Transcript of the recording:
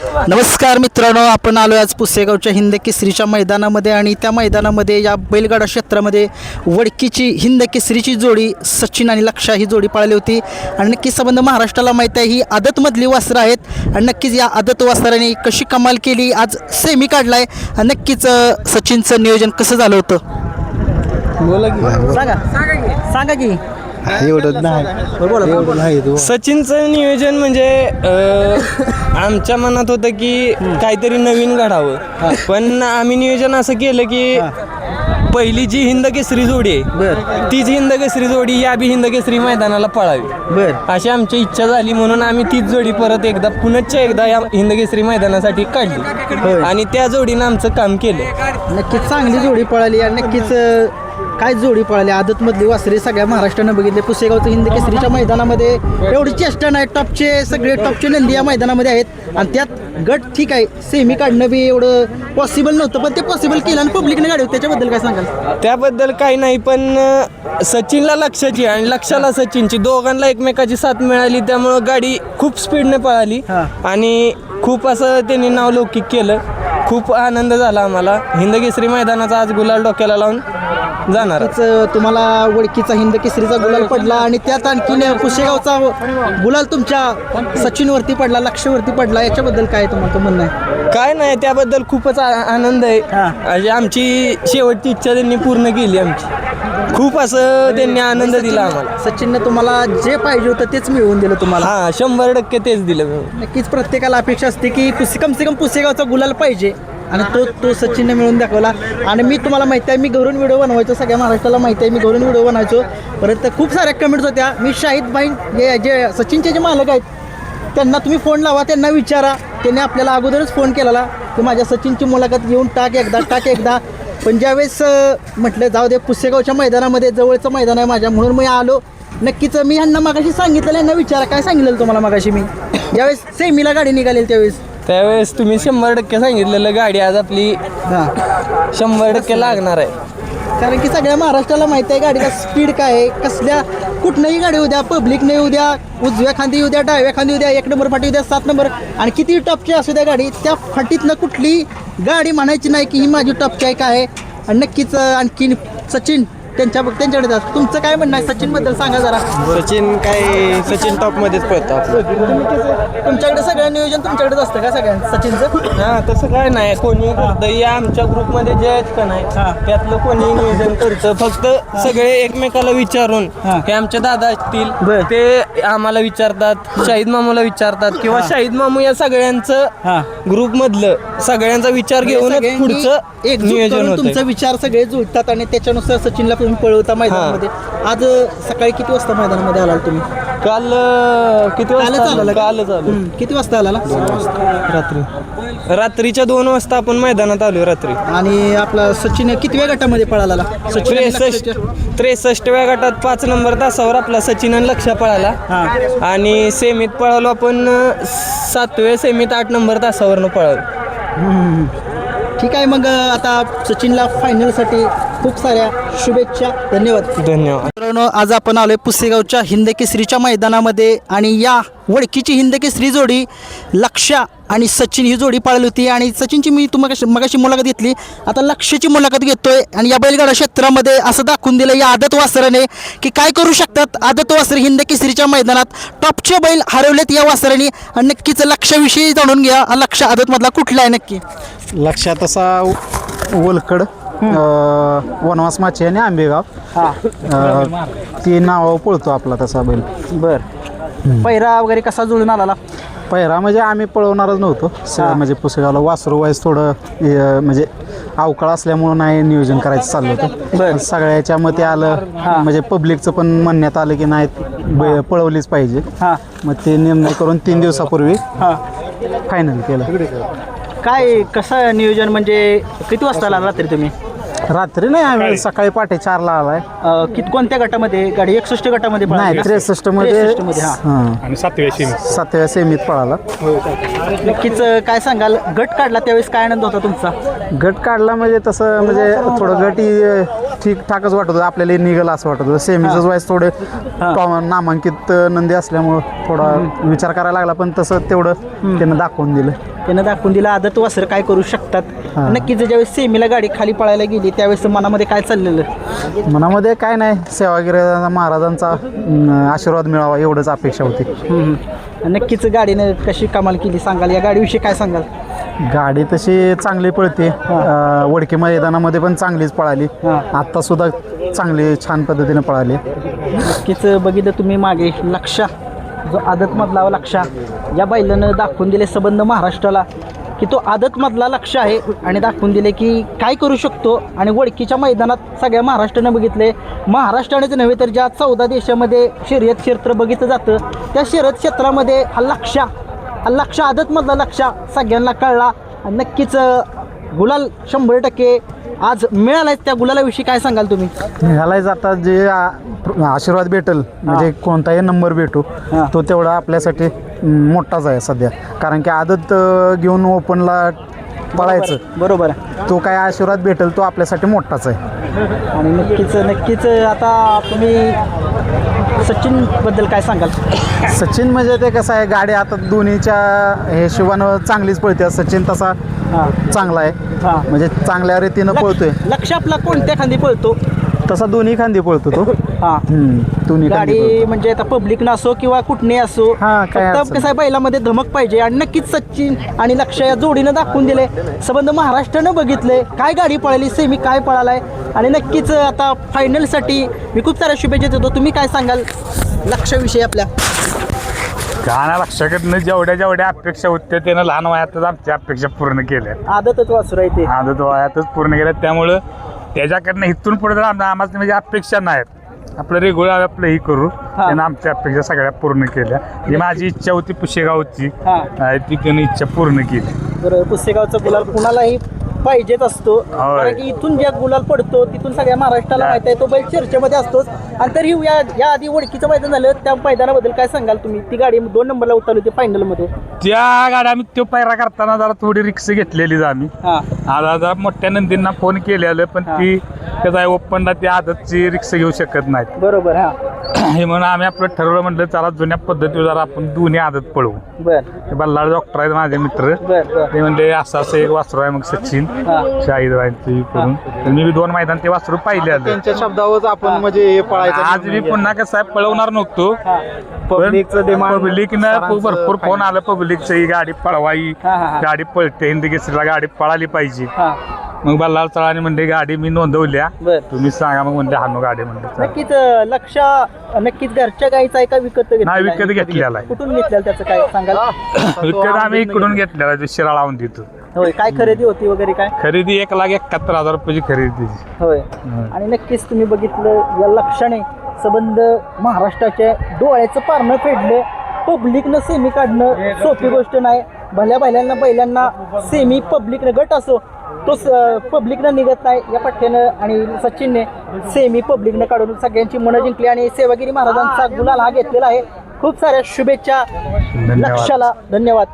नमस्कार मित्रांनो, आपण आलो आज पुसेगावच्या हिंद केसरीच्या मैदानामध्ये आणि त्या मैदानामध्ये या बैलगाडा क्षेत्रामध्ये वडकीची हिंद केसरीची जोडी सचिन आणि लक्षा ही जोडी पाळली होती. आणि नक्कीच संबंध महाराष्ट्राला माहीत आहे, ही आदतमधली वासरं आहेत आणि नक्कीच या आदत वासराने कशी कमाल केली, आज सेमी काढलाय. आणि नक्कीच सचिनचं नियोजन कसं झालं होतं बोला की सांगा की एवढं नाही. सचिनचं नियोजन म्हणजे आमच्या मनात होतं की काहीतरी नवीन घडावं, पण आम्ही नियोजन असं केलं की पहिली जी हिंद केसरी जोडी आहे तीच हिंद केसरी जोडी या बी हिंद केसरी मैदानाला पळावी अशी आमची इच्छा झाली. म्हणून आम्ही तीच जोडी परत एकदा या हिंद केसरी मैदानासाठी काढली आणि त्या जोडीनं आमचं काम केलं. नक्कीच चांगली जोडी पळाली आणि नक्कीच काय जोडी पळाली. आदतमधली वासरे सगळ्या महाराष्ट्रानं बघितले. पुसेगावचं हिंद केसरीच्या मैदानामध्ये एवढी चेष्टा नाही, टॉपचे नंदी या मैदानामध्ये आहेत आणि त्यात गट ठीक आहे, सेमी काढणं बी एवढं पॉसिबल नव्हतं, पण ते पॉसिबल केलं आणि पब्लिकने गाडी. त्याच्याबद्दल काय सांगाल? त्याबद्दल काही नाही, पण सचिनला लक्षाची आणि लक्षाला सचिनची दोघांना एकमेकाची साथ मिळाली, त्यामुळं गाडी खूप स्पीडने पळाली आणि खूप असं त्यांनी नावलौकिक केलं. खूप आनंद झाला आम्हाला. हिंद केसरी मैदानाचा आज गुलाल डोक्याला लावून जाणार. तुम्हाला वडकीचा हिंद केसरीचा गुलाल पडला आणि त्यात आणखीन पुसेगावचा गुलाल तुमच्या सचिनवरती पडला, लक्षवरती पडला. याच्याबद्दल काय तुम्हाला म्हणणं आहे? काय नाही, त्याबद्दल खूपच आनंद आहे. आमची शेवटची इच्छा त्यांनी पूर्ण केली आमची. खूप असं त्यांनी आनंद दिला आम्हाला. सचिनने तुम्हाला जे पाहिजे होतं तेच मिळवून दिलं तुम्हाला. 100% तेच दिलं. नक्कीच प्रत्येकाला अपेक्षा असते की कम से कम पुसेगावचा गुलाल पाहिजे आणि तो सचिनने मिळून दाखवला. आणि मी तुम्हाला माहिती आहे, मी घरून व्हिडिओ बनवायचो, सगळ्या महाराष्ट्राला माहिती आहे मी घरून व्हिडिओ बनवायचो. परत खूप साऱ्या कमेंट्स होत्या. मी शाहिद भाई जे सचिनचे जे मालक आहेत त्यांना तुम्ही फोन लावा, त्यांना विचारा. त्यांनी आपल्याला अगोदरच फोन केलेला की माझ्या सचिनची मुलाखत घेऊन टाक एकदा. पण ज्यावेळेस म्हटलं जाऊ दे, पुसेगावच्या मैदानामध्ये जवळचं मैदान आहे माझ्या, म्हणून मी आलो. नक्कीच मी ह्यांना मगाशी सांगितलेलं, यांना विचारा काय सांगितलेलं तुम्हाला मगाशी मी ज्यावेळेस सेमीला गाडी निघालेली त्यावेळेस तुम्ही 100% सांगितलेलं गाडी आज आपली 100% लागणार आहे. कारण की सगळ्या महाराष्ट्राला माहिती आहे गाडीचा स्पीड काय आहे. कसल्या कुठनंही गाडी उद्या, पब्लिकने उद्या उजव्या खांदी उद्या, डाव्या खांदी उद्या, 1 नंबर फाटी उद्या, 7 नंबर आणि किती टॉपची असू द्या गाडी, त्या फाटीतनं कुठली गाडी म्हणायची नाही की ही माझी टॉपची आहे काय आहे. आणि नक्कीच आणखीन सचिन त्यांच्याकडे जा. तुमचं काय म्हणणं आहे सचिनबद्दल सांगा जरा. सचिन टॉपमध्येच पळतो आपलं. तुमच्याकडे सगळं नियोजन तुमच्याकडेच असतं का सगळ्यांचं सचिनचं? तसं काय नाही, कोणी करतं. या आमच्या ग्रुपमध्ये जे आहेत का नाही त्यातलं कोणी नियोजन करतं. फक्त सगळे एकमेकाला विचारून, हे आमचे दादा असतील ते आम्हाला विचारतात, शाहिद मामूला विचारतात किंवा शाहिद मामू या सगळ्यांचं ग्रुपमधलं सगळ्यांचा विचार घेऊन पुढचं नियोजन होतं. तुमचा विचार सगळे जुळतात आणि त्याच्यानुसार सचिनला तुम्ही पळवता मैदानामध्ये. आज सकाळी किती वाजता मैदानामध्ये आला तुम्ही? काल किती वाजता आला? कालच आलो. किती वाजता आला? रात्रीच्या 2 वाजता आपण मैदानात आलो रात्री. आणि आपला सचिन कितव्या गटामध्ये पळाला? 63व्या गटात 5 नंबर तासावर आपला सचिन आणि लक्ष पळाला आणि सेमीत पळालो आपण 7व्या सेमीत 8 नंबर तासावरनं पळालो. ठीक आहे, मग आता सचिनला फायनलसाठी खूप साऱ्या शुभेच्छा. धन्यवाद. मित्रांनो, आज आपण आलोय पुसेगावच्या हिंद केसरीच्या मैदानामध्ये आणि या वडकीची हिंद केसरी जोडी लक्षा आणि सचिन ही जोडी पाळली होती. आणि सचिनची मी मगाशी मुलाखत घेतली, आता लक्षाची मुलाखत घेतोय. आणि या बैलगाडा क्षेत्रामध्ये असं दाखवून दिलं या आदत वासराने की काय करू शकतात आदत वासरे हिंद केसरीच्या मैदानात. टॉपचे बैल हरवलेत या वासराने. आणि नक्कीच लक्षाविषयी जाणून घ्या. लक्ष आदतमधला कुठला आहे नक्की? लक्षात तसा ओलकड, वनवास माचे आणि आंबेगाव ती नाव पळतो आपला तसा बैल. पैरा वगैरे कसा जुळून आला? पहिरा म्हणजे आम्ही पळवणारच नव्हतो. म्हणजे पुसेगावला वासरू वाईस थोडं म्हणजे अवकाळ असल्यामुळं नाही नियोजन करायचं चाललं होतं. सगळ्याच्या मते आलं, म्हणजे पब्लिकचं पण म्हणण्यात आलं की नाही पळवलीच पाहिजे. मग ते निर्णय करून 3 दिवसापूर्वी फायनल केलं. काय कसं नियोजन, म्हणजे किती वाजता आला रात्री तुम्ही? रात्री नाही, आम्ही सकाळी पहाटे 4ला आलाय. कोणत्या गटामध्ये गाडी? 61 गटामध्ये नाही, 63 मध्ये आणि 7व्या सेमीत पळाला. नक्कीच काय सांगाल, गट काढला त्यावेळेस काय आनंद होता तुमचा? गट काढला म्हणजे तसं म्हणजे थोडं गट ठीकठाकच वाटत होतं आपल्याला निघल असं वाटत होतं सेमीचंच वाईस थोडे नामांकित नंदी असल्यामुळं थोडा विचार करायला लागला पण तसं तेवढं त्यानं दाखवून दिलं. त्यानं दाखवून दिलं आदत वासर काय करू शकतात. नक्कीच ज्यावेळेस सेमीला गाडी खाली पळायला गेली त्यावेळेस मनामध्ये काय चाललेलं? मनामध्ये काय नाही सेवागिरी महाराजांचा आशीर्वाद मिळावा एवढंच अपेक्षा होती. नक्कीच गाडीनं कशी कमाल केली सांगाल, या गाडीविषयी काय सांगाल? गाडी तशी चांगली पळते वडकी मैदानामध्ये पण चांगलीच पळाली. आत्ता सुद्धा चांगली छान पद्धतीने पळाली. नक्कीच बघितलं तुम्ही मागे लक्षा जो आदतमधला लक्षा या बैलानं दाखवून दिले संबंध महाराष्ट्राला की तो आदतमधला लक्ष आहे आणि दाखवून दिले की काय करू शकतो. आणि वडकीच्या मैदानात सगळ्या महाराष्ट्रानं बघितले, महाराष्ट्रानेच नव्हे तर ज्या 14 देशामध्ये शर्यत क्षेत्र बघितलं जातं त्या शर्यत क्षेत्रामध्ये हा लक्ष आदतमधला लक्ष सगळ्यांना कळला. आणि नक्कीच गुलाल 100% आज मिळालाय. त्या गुलालाविषयी काय सांगाल तुम्ही? निघालायच आता जे आशीर्वाद भेटेल म्हणजे कोणताही नंबर भेटू तो तेवढा आपल्यासाठी मोठाच आहे सध्या. कारण की आदत घेऊन ओपनला पळायचं बरोबर तो काय आशीर्वाद भेटेल तो आपल्यासाठी मोठाच आहे. आणि नक्कीच आता तुम्ही सचिन बद्दल काय सांगाल? सचिन म्हणजे ते कसं आहे गाडी आता दोन्हीच्या हिशोबानं चांगलीच पळते. सचिन तसा चांगला आहे म्हणजे चांगल्या रीतीनं पळतोय. लक्ष आपला कोणत्या खांदी पळतो? तसा दोन्ही खांदी पळतो तो. दोन्ही गाडी म्हणजे आता पब्लिक असो किंवा कुठने असो फक्त कसं आहे बैलामध्ये धमक पाहिजे. आणि नक्कीच सचिन आणि लक्ष या जोडीनं दाखवून दिले संबंध महाराष्ट्रानं बघितले काय गाडी पळाली सेमी काय पळालाय. आणि नक्कीच आता फायनलसाठी मी खूप साऱ्या शुभेच्छा देतो. तुम्ही काय सांगाल लक्षाविषयी आपल्या? गाणा लक्षाकडनं जेवढ्या अपेक्षा होत्या त्यानं लहान वयातच आमच्या अपेक्षा पूर्ण केल्या. आदतच वासरू आहे ते आदत वयातच पूर्ण केल्या त्यामुळं त्याच्याकडनं इथून पुढे तर आम्हाला म्हणजे अपेक्षा नाहीत. आपलं रेग्युलर आपलं ही करू त्यानं आमच्या अपेक्षा सगळ्या पूर्ण केल्या. ही माझी इच्छा होती पुशेगावची ती त्यानं इच्छा पूर्ण केली. बरोबर. पुसेगावचा गुलाल कुणालाही पाहिजेच असतो कारण की इथून ज्या गुलाल पडतो तिथून सगळ्या महाराष्ट्राला माहिती आहे तो बैल चर्चेमध्ये असतोच. आणि तरी या आधी वडकीचं मैदान झालं त्या मैदानाबद्दल काय सांगाल तुम्ही? ती गाडी 2 नंबरला उतरली होती फायनलमध्ये. त्या गाड्या आम्ही तो पायरा करताना जरा थोडी रिक्स घेतलेलीच आम्ही. आता जरा मोठ्या नंदींना फोन केलेलं पण ती कसं आहे ओपनला ती आदतची रिक्स घेऊ शकत नाहीत. बरोबर. हे म्हणून आम्ही आपलं ठरवलं म्हटलं चला जुन्या पद्धतीवर जरा आपण दोन्ही आदत पळवू. बल्लाळ डॉक्टर आहेत माझे मित्र ते म्हणले असं एक वासरू आहे मग सचिन शाहीदवाईंची करून मी 2 मैदान ते वासरू पाहिले आले त्यांच्या शब्दावरच आपण म्हणजे पळायचं. आज मी पुन्हा कसं आहे पळवणार नव्हतो पब्लिकनं भरपूर फोन आला पब्लिकचं ही गाडी पळवाई गाडी पळते हिंदी केसरीला गाडी पळाली पाहिजे. मग बल्लाळ चळाने म्हणले गाडी मी नोंदवल्या तुम्ही सांगा मग म्हणले हानो गाडी म्हणले. नक्कीच घरच्या गाईचा आहे का विकत नाही विकत घेतलेला आहे. कुठून घेतलेला त्याचं काय सांगाल? विकत आम्ही इकडून घेतलेला आहे शिराळा लावून देतो. होय. काय खरेदी होती वगैरे काय? खरेदी 1,71,000 रुपयाची खरेदी. होय. आणि नक्कीच तुम्ही बघितलं या लक्षाने संबंध महाराष्ट्राच्या डोळ्याचं पारणं फेडलं. पब्लिकनं सेमी काढणं सोपी गोष्ट नाही. भल्या बैलांना सेमी पब्लिकनं गट असो तो पब्लिकनं निघत नाही या पठ्ठ्यानं. आणि सचिनने सेमी पब्लिकनं काढून सगळ्यांची मनं जिंकली आणि सेवागिरी महाराजांचा गुलाल हा घेतलेला आहे. खूप साऱ्या शुभेच्छा लक्षाला. धन्यवाद.